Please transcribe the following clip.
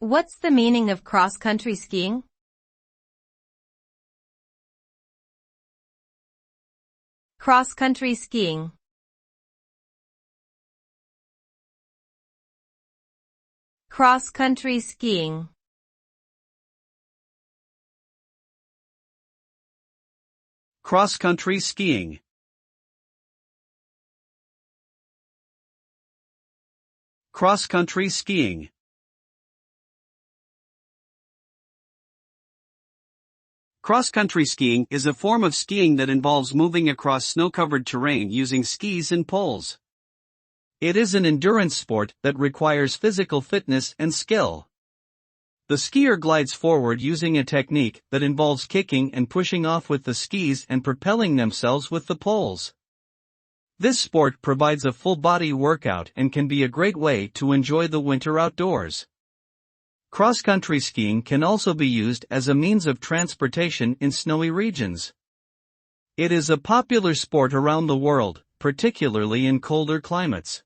What's the meaning of cross-country skiing? Cross-country skiing. Cross-country skiing. Cross-country skiing. Cross-country skiing. Cross-country skiing is a form of skiing that involves moving across snow-covered terrain using skis and poles. It is an endurance sport that requires physical fitness and skill. The skier glides forward using a technique that involves kicking and pushing off with the skis and propelling themselves with the poles. This sport provides a full-body workout and can be a great way to enjoy the winter outdoors. Cross-country skiing can also be used as a means of transportation in snowy regions. It is a popular sport around the world, particularly in colder climates.